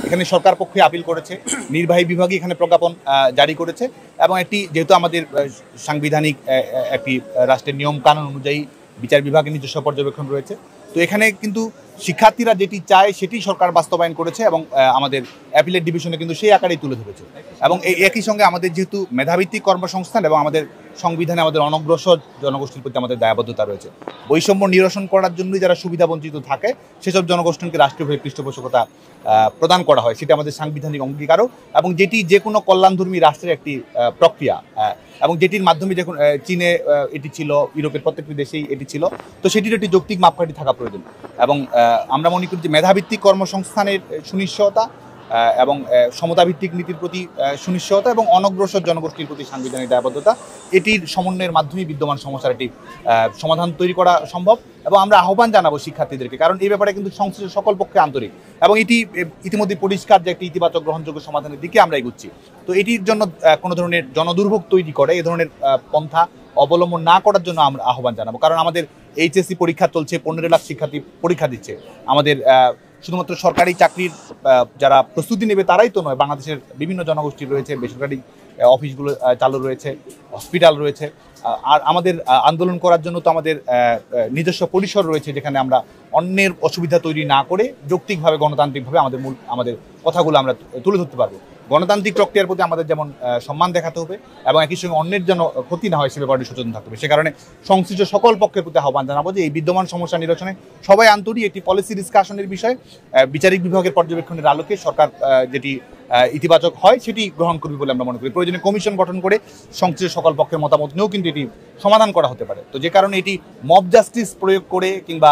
এখানে সরকার পক্ষে আপিল করেছে, নির্বাহী বিভাগই এখানে প্রজ্ঞাপন জারি করেছে এবং একটি যেহেতু আমাদের সাংবিধানিক একটি রাষ্ট্রের নিয়ম কানুন অনুযায়ী বিচার বিভাগের নিজস্ব পর্যবেক্ষণ রয়েছে। তো এখানে কিন্তু শিক্ষার্থীরা যেটি চায় সেটি সরকার বাস্তবায়ন করেছে এবং আমাদের অ্যাপিলেট ডিভিশনে কিন্তু সেই আকারেই তুলে ধরেছে। এবং এই একই সঙ্গে আমাদের যেহেতু মেধাভিত্তিক কর্মসংস্থান এবং আমাদের সংবিধানে আমাদের অনগ্রসর জনগোষ্ঠীর প্রতি আমাদের দায়বদ্ধতা রয়েছে, বৈষম্য নিরসন করার জন্যই যারা সুবিধাবঞ্চিত থাকে সেসব জনগোষ্ঠীকে রাষ্ট্রীয়ভাবে পৃষ্ঠপোষকতা প্রদান করা হয়, সেটা আমাদের সাংবিধানিক অঙ্গীকারও এবং যেটি যে কোনো কল্যাণধর্মী রাষ্ট্রের একটি প্রক্রিয়া এবং যেটির মাধ্যমে যখন চীনে এটি ছিল, ইউরোপের প্রত্যেকটি দেশেই এটি ছিল, তো সেটির একটি যৌক্তিক মাপকাঠি থাকা প্রয়োজন। এবং আমরা মনে করি যে মেধাভিত্তিক কর্মসংস্থানের সুনিশ্চয়তা এবং সমতাভিত্তিক নীতির প্রতি সুনিশ্চয়তা এবং অনগ্রসর জনগোষ্ঠীর প্রতি সাংবিধানিক দায়বদ্ধতা, এটির সমন্বয়ের মাধ্যমে বিদ্যমান সমস্যার একটি সমাধান তৈরি করা সম্ভব। এবং আমরা আহ্বান জানাবো শিক্ষার্থীদেরকে, কারণ এই ব্যাপারে কিন্তু সংশ্লিষ্ট সকল পক্ষে আন্তরিক এবং এটি ইতিমধ্যে পরিষ্কার যে একটি ইতিবাচক গ্রহণযোগ্য সমাধানের দিকে আমরা এগুচ্ছি। তো এটির জন্য কোনো ধরনের জনদুর্ভোগ তৈরি করে এ ধরনের পন্থা অবলম্বন না করার জন্য আমরা আহ্বান জানাবো। কারণ আমাদের এইচএসসি পরীক্ষা চলছে, 15 লাখ শিক্ষার্থী পরীক্ষা দিচ্ছে। আমাদের শুধুমাত্র সরকারি চাকরির যারা প্রস্তুতি নেবে তারাই তো নয়, বাংলাদেশের বিভিন্ন জনগোষ্ঠী রয়েছে, বেসরকারি অফিসগুলো চালু রয়েছে, হসপিটাল রয়েছে। আর আমাদের আন্দোলন করার জন্য তো আমাদের নিজস্ব পরিসর রয়েছে, যেখানে আমরা অন্যের অসুবিধা তৈরি না করে যৌক্তিকভাবে গণতান্ত্রিকভাবে আমাদের কথাগুলো আমরা তুলে ধরতে পারবো। গণতান্ত্রিক প্রক্রিয়ার প্রতি আমাদের যেমন সম্মান দেখাতে হবে এবং একই সঙ্গে অন্যের যেন ক্ষতি না হয় সে ব্যাপারে সচেতন থাকতে হবে। সে কারণে সংশ্লিষ্ট সকল পক্ষের প্রতি আহ্বান জানাবো যে এই বিদ্যমান সমস্যা নিরসনে সবাই আন্তরিক, একটি পলিসি ডিসকাশনের বিষয় বিচারিক বিভাগের পর্যবেক্ষণের আলোকে সরকার যেটি ইতিবাচক হয় সেটি গ্রহণ করবে বলে আমরা মনে করি। প্রয়োজনে কমিশন গঠন করে সংশ্লিষ্ট সকল পক্ষের মতামত নিয়েও কিন্তু এটি সমাধান করা হতে পারে। তো যে কারণে এটি মব জাস্টিস প্রয়োগ করে কিংবা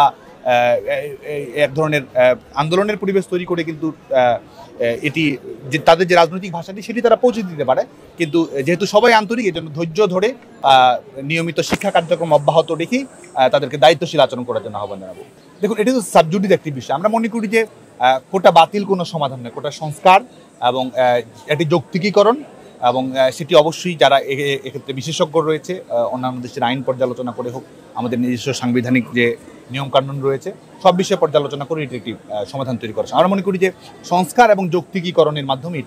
এক ধরনের আন্দোলনের পরিবেশ তৈরি করে কিন্তু এটি যে তাদের যে রাজনৈতিক ভাষাটি সেটি তারা পৌঁছে দিতে পারে। কিন্তু যেহেতু সবাই আন্তরিক, এই জন্য ধৈর্য ধরে নিয়মিত শিক্ষা কার্যক্রম অব্যাহত রেখেই তাদেরকে দায়িত্বশীল আচরণ করার জন্য আহ্বান জানাবো। দেখুন, এটি তো সাবজুডিস একটি বিষয়। আমরা মনে করি যে কোটা বাতিল কোনো সমাধান নয়, কোটা সংস্কার এবং একটি যৌক্তিকীকরণ এবং সেটি অবশ্যই যারা এক্ষেত্রে বিশেষজ্ঞ রয়েছে, অন্যান্য দেশের আইন পর্যালোচনা করে হোক, আমাদের নিজস্ব সাংবিধানিক যে নিয়মকানুন রয়েছে সব বিষয়ে পর্যালোচনা করে এটি একটি সমাধান তৈরি করা। আমরা মনে করি যে সংস্কার এবং যৌক্তিকীকরণের মাধ্যমে এটি